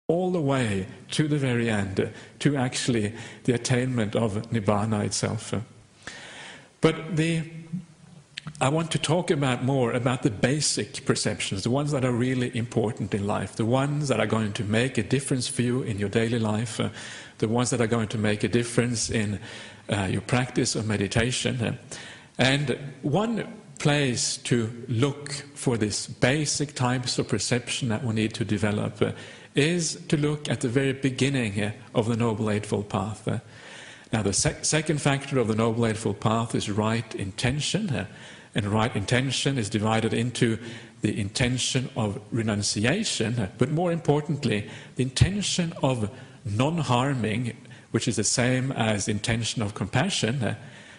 all the way to the very end, to actually the attainment of Nibbana itself. But I want to talk more about the basic perceptions, the ones that are really important in life, the ones that are going to make a difference for you in your daily life, the ones that are going to make a difference in your practice of meditation. And one place to look for these basic types of perception that we need to develop is to look at the very beginning of the Noble Eightfold Path. Now, the second factor of the Noble Eightfold Path is right intention, and right intention is divided into the intention of renunciation, but more importantly, the intention of non-harming, which is the same as the intention of compassion,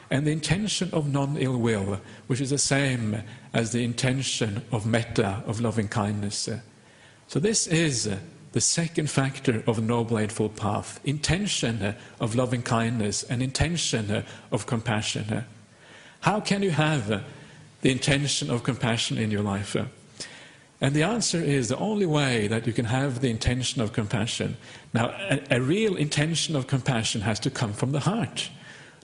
and the intention of non-ill will, which is the same as the intention of metta, of loving kindness. So this is the second factor of the Noble Eightfold Path, intention of loving kindness and intention of compassion. How can you have the intention of compassion in your life? And the answer is the only way that you can have the intention of compassion. Now, a real intention of compassion has to come from the heart.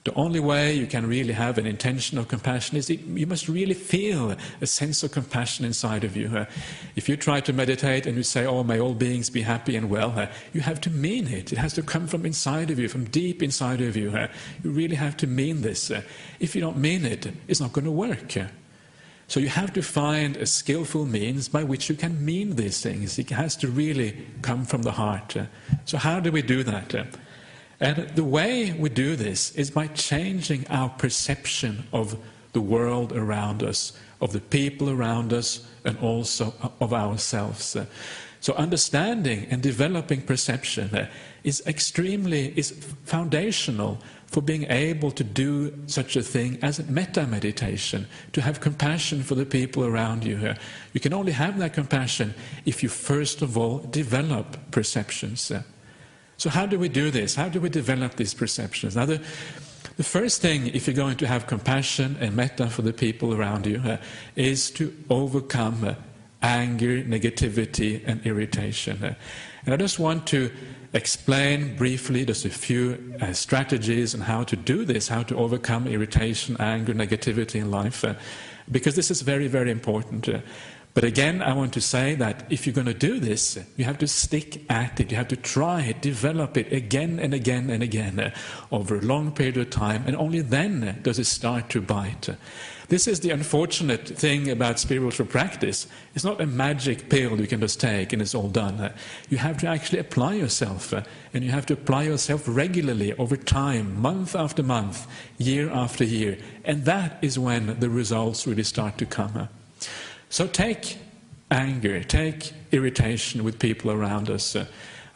The only way you can really have an intention of compassion is you must really feel a sense of compassion inside of you. If you try to meditate and you say, oh, may all beings be happy and well, you have to mean it. It has to come from inside of you, from deep inside of you. You really have to mean this. If you don't mean it, it's not going to work. So you have to find a skillful means by which you can mean these things. It has to really come from the heart. So how do we do that? And the way we do this is by changing our perception of the world around us, of the people around us, and also of ourselves. So understanding and developing perception is foundational for being able to do such a thing as metta meditation, to have compassion for the people around you. You can only have that compassion if you first of all develop perceptions. So how do we do this? How do we develop these perceptions? Now, the first thing, if you're going to have compassion and metta for the people around you, is to overcome anger, negativity, and irritation. And I just want to explain briefly just a few strategies on how to do this, how to overcome irritation, anger, negativity in life, because this is very, very important. But again, I want to say that if you're going to do this, you have to stick at it. You have to try it, develop it again and again and again over a long period of time, and only then does it start to bite. This is the unfortunate thing about spiritual practice. It's not a magic pill you can just take and it's all done. You have to actually apply yourself, and you have to apply yourself regularly over time, month after month, year after year, and that is when the results really start to come. So take anger, take irritation with people around us.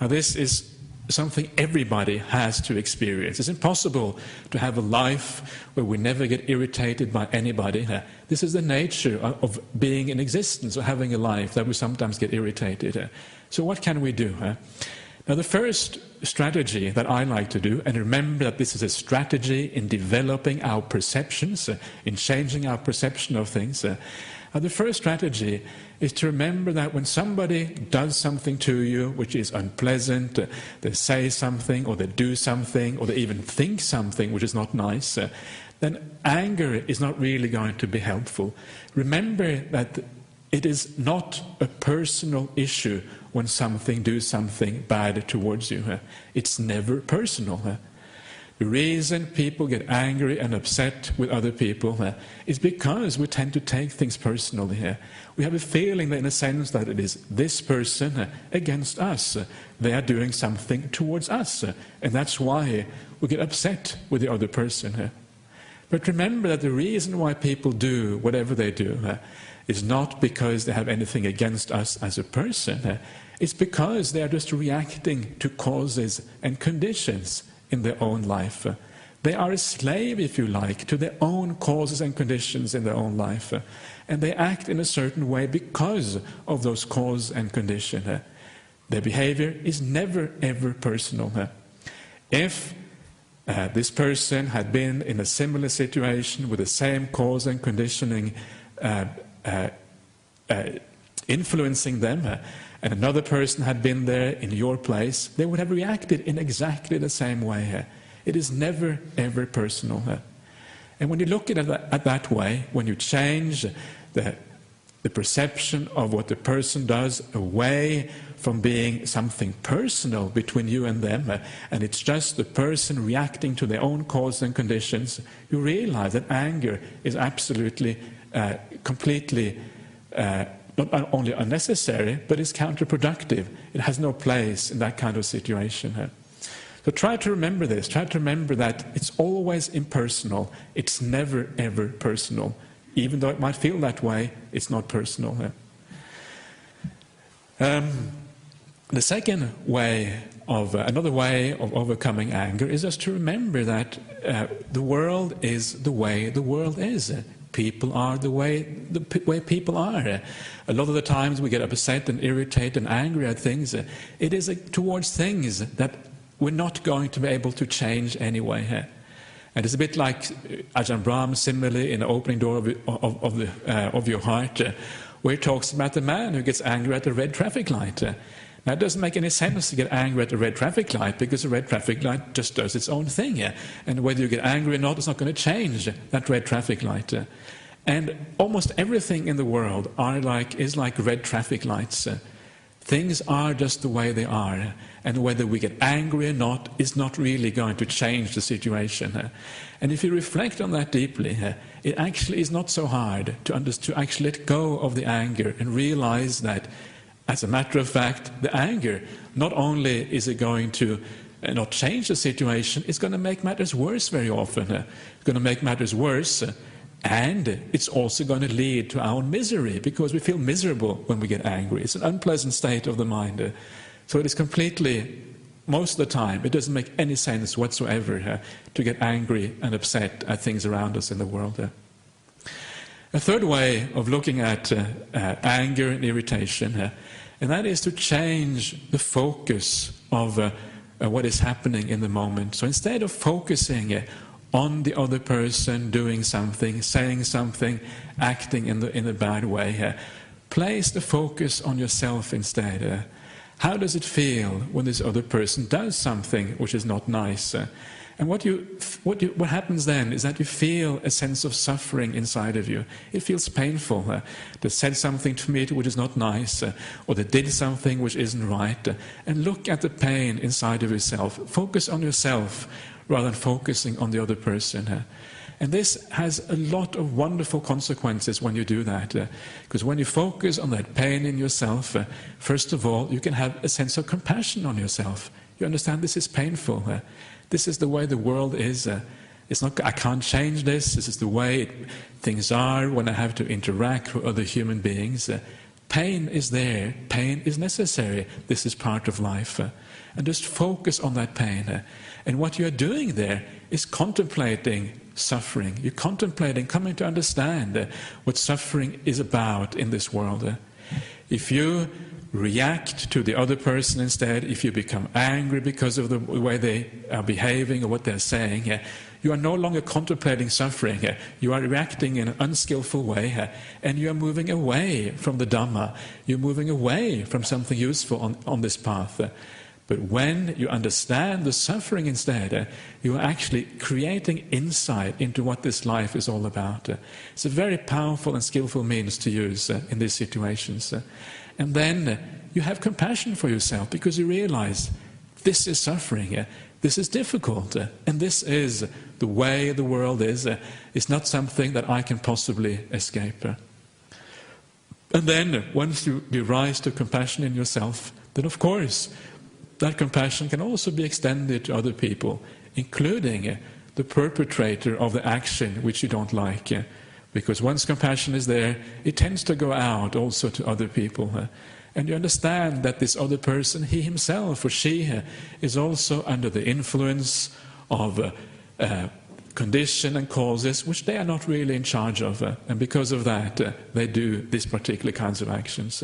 Now this is something everybody has to experience. It's impossible to have a life where we never get irritated by anybody. This is the nature of being in existence, or having a life, that we sometimes get irritated. So what can we do? Now the first strategy that I like to do, and remember that this is a strategy in developing our perceptions, in changing our perception of things, the first strategy is to remember that when somebody does something to you which is unpleasant, they say something, or they do something, or they even think something which is not nice, then anger is not really going to be helpful. Remember that it is not a personal issue when something does something bad towards you. It's never personal. The reason people get angry and upset with other people is because we tend to take things personally. We have a feeling that, in a sense, that it is this person against us. They are doing something towards us, and that's why we get upset with the other person. But remember that the reason why people do whatever they do is not because they have anything against us as a person. It's because they are just reacting to causes and conditions in their own life. They are a slave, if you like, to their own causes and conditions in their own life. And they act in a certain way because of those causes and conditions. Their behavior is never, ever personal. If this person had been in a similar situation with the same cause and conditioning influencing them, and another person had been there in your place, they would have reacted in exactly the same way. It is never, ever personal. And when you look at it that way, when you change the perception of what the person does away from being something personal between you and them, and it's just the person reacting to their own causes and conditions, you realize that anger is absolutely, completely, not only unnecessary, but it's counterproductive. It has no place in that kind of situation. So try to remember this. Try to remember that it's always impersonal. It's never, ever personal. Even though it might feel that way, it's not personal. The second way of, another way of overcoming anger is just to remember that the world is the way the world is. People are the way people are. A lot of the times we get upset and irritated and angry at things. It is towards things that we're not going to be able to change anyway. And it's a bit like Ajahn Brahm, similarly, in the opening door of your heart, where he talks about the man who gets angry at the red traffic light. Now, it doesn't make any sense to get angry at the red traffic light, because the red traffic light just does its own thing. And whether you get angry or not, it's not going to change that red traffic light. And almost everything in the world is like red traffic lights. Things are just the way they are, and whether we get angry or not is not really going to change the situation. And if you reflect on that deeply, it actually is not so hard to actually let go of the anger and realize that, as a matter of fact, the anger, not only is it going to not change the situation, it's going to make matters worse very often. It's going to make matters worse. And it's also going to lead to our own misery, because we feel miserable when we get angry. It's an unpleasant state of the mind. So it is completely, most of the time, it doesn't make any sense whatsoever to get angry and upset at things around us in the world. A third way of looking at anger and irritation, and that is to change the focus of what is happening in the moment. So instead of focusing on the other person doing something, saying something, acting in a bad way, place the focus on yourself instead. How does it feel when this other person does something which is not nice? And what happens then is that you feel a sense of suffering inside of you. It feels painful. They said something to me which is not nice, or they did something which isn't right. And look at the pain inside of yourself. Focus on yourself rather than focusing on the other person. And this has a lot of wonderful consequences when you do that. Because when you focus on that pain in yourself, first of all, you can have a sense of compassion on yourself. You understand this is painful. This is the way the world is. It's not, I can't change this. This is the way things are when I have to interact with other human beings. Pain is there. Pain is necessary. This is part of life. And just focus on that pain. And what you're doing there is contemplating suffering. You're contemplating, coming to understand what suffering is about in this world. If you react to the other person instead, if you become angry because of the way they are behaving or what they're saying, you are no longer contemplating suffering. You are reacting in an unskillful way, and you are moving away from the Dhamma. You're moving away from something useful on this path. But when you understand the suffering instead, you are actually creating insight into what this life is all about. It's a very powerful and skillful means to use in these situations. And then you have compassion for yourself, because you realize this is suffering, this is difficult, and this is the way the world is. It's not something that I can possibly escape. And then once you rise to compassion in yourself, then of course that compassion can also be extended to other people, including the perpetrator of the action which you don't like. Because once compassion is there, it tends to go out also to other people. And you understand that this other person, he himself or she, is also under the influence of condition and causes which they are not really in charge of. And because of that, they do these particular kinds of actions.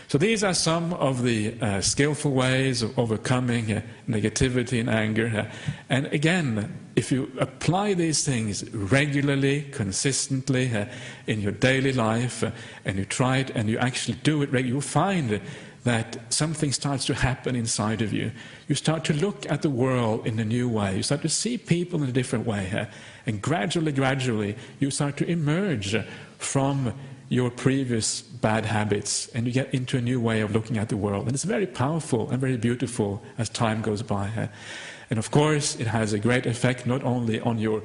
So these are some of the skillful ways of overcoming negativity and anger. And again, if you apply these things regularly, consistently in your daily life, and you try it and you actually do it regularly, you'll find that something starts to happen inside of you. You start to look at the world in a new way. You start to see people in a different way. And gradually, you start to emerge from your previous bad habits, and you get into a new way of looking at the world. And it's very powerful and very beautiful as time goes by. And of course, it has a great effect not only on your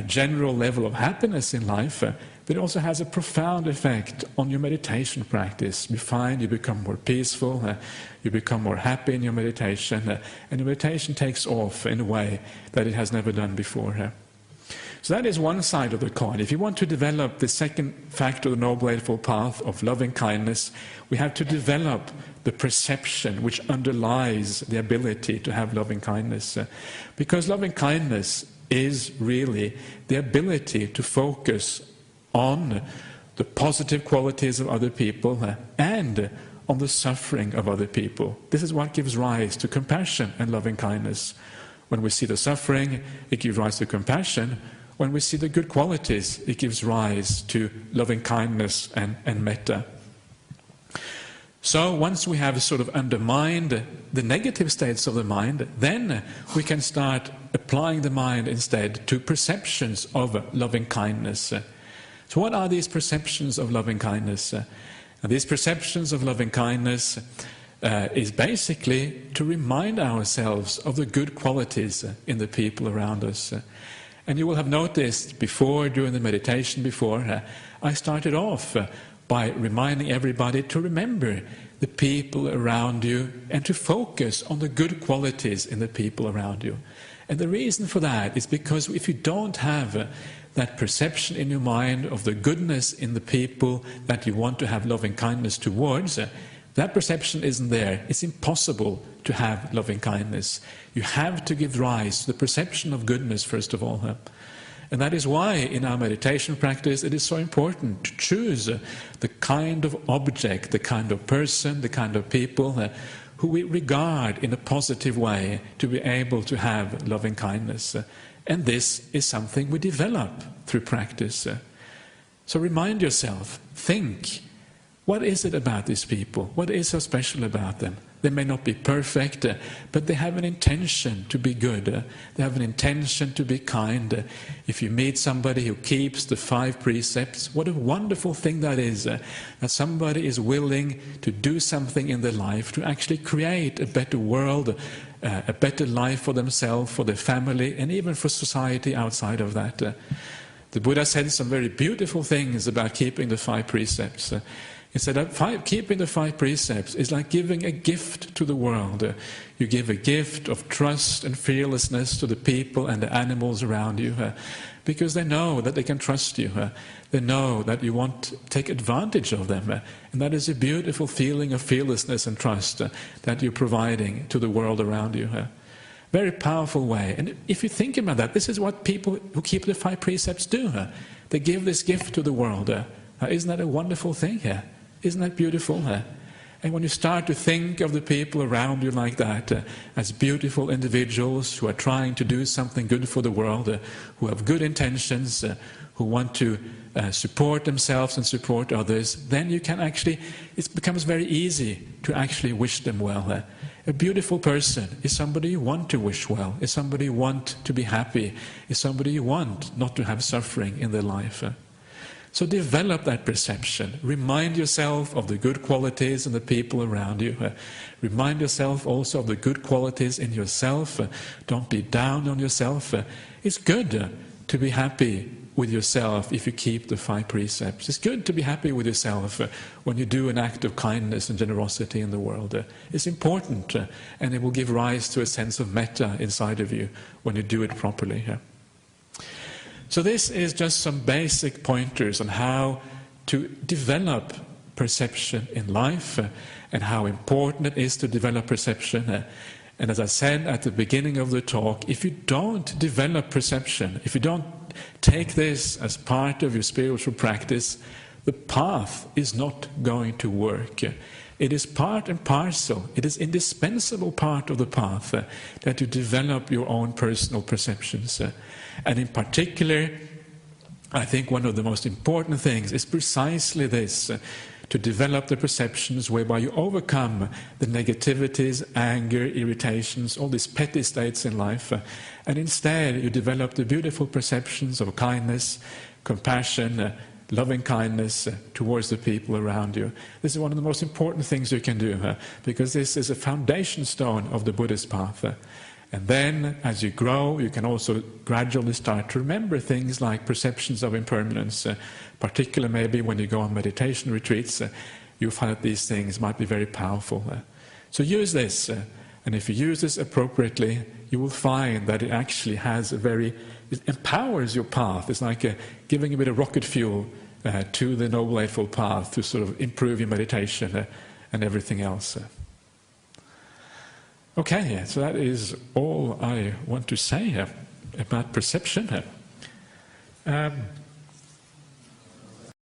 general level of happiness in life, but it also has a profound effect on your meditation practice. You find you become more peaceful, you become more happy in your meditation, and your meditation takes off in a way that it has never done before. So that is one side of the coin. If you want to develop the second factor of the Noble Eightfold Path of loving kindness, we have to develop the perception which underlies the ability to have loving kindness. Because loving kindness is really the ability to focus on the positive qualities of other people and on the suffering of other people. This is what gives rise to compassion and loving kindness. When we see the suffering, it gives rise to compassion. When we see the good qualities, it gives rise to loving kindness and metta. So once we have sort of undermined the negative states of the mind, then we can start applying the mind instead to perceptions of loving kindness. So what are these perceptions of loving kindness? These perceptions of loving kindness is basically to remind ourselves of the good qualities in the people around us. And you will have noticed before, during the meditation before, I started off by reminding everybody to remember the people around you and to focus on the good qualities in the people around you. And the reason for that is because if you don't have that perception in your mind of the goodness in the people that you want to have loving kindness towards, that perception isn't there. It's impossible to have loving kindness. You have to give rise to the perception of goodness first of all. And that is why in our meditation practice it is so important to choose the kind of object, the kind of person, the kind of people who we regard in a positive way to be able to have loving kindness. And this is something we develop through practice. So remind yourself, think, what is it about these people? What is so special about them? They may not be perfect, but they have an intention to be good. They have an intention to be kind. If you meet somebody who keeps the 5 precepts, what a wonderful thing that is. That somebody is willing to do something in their life to actually create a better world, a better life for themselves, for their family, and even for society outside of that. The Buddha said some very beautiful things about keeping the 5 precepts. He said that keeping the 5 precepts is like giving a gift to the world. You give a gift of trust and fearlessness to the people and the animals around you because they know that they can trust you. They know that you won't take advantage of them. And that is a beautiful feeling of fearlessness and trust that you're providing to the world around you. Very powerful way. And if you think about that, this is what people who keep the 5 precepts do. They give this gift to the world. Isn't that a wonderful thing? Isn't that beautiful? And when you start to think of the people around you like that, as beautiful individuals who are trying to do something good for the world, who have good intentions, who want to support themselves and support others, then you can actually, it becomes very easy to actually wish them well. A beautiful person is somebody you want to wish well, is somebody you want to be happy, is somebody you want not to have suffering in their life. So develop that perception. Remind yourself of the good qualities in the people around you. Remind yourself also of the good qualities in yourself. Don't be down on yourself. It's good to be happy with yourself if you keep the 5 precepts. It's good to be happy with yourself when you do an act of kindness and generosity in the world. It's important and it will give rise to a sense of metta inside of you when you do it properly. So this is just some basic pointers on how to develop perception in life and how important it is to develop perception. And as I said at the beginning of the talk, if you don't develop perception, if you don't take this as part of your spiritual practice, the path is not going to work. It is part and parcel, it is indispensable part of the path that you develop your own personal perceptions. And in particular, I think one of the most important things is precisely this, to develop the perceptions whereby you overcome the negativities, anger, irritations, all these petty states in life, and instead you develop the beautiful perceptions of kindness, compassion, loving kindness towards the people around you. This is one of the most important things you can do, because this is a foundation stone of the Buddhist path. And then, as you grow, you can also gradually start to remember things like perceptions of impermanence, particularly maybe when you go on meditation retreats, you find that these things might be very powerful. So use this, and if you use this appropriately, you will find that it actually has it empowers your path. It's like giving a bit of rocket fuel to the Noble Eightfold Path to sort of improve your meditation and everything else. Okay, so that is all I want to say about perception.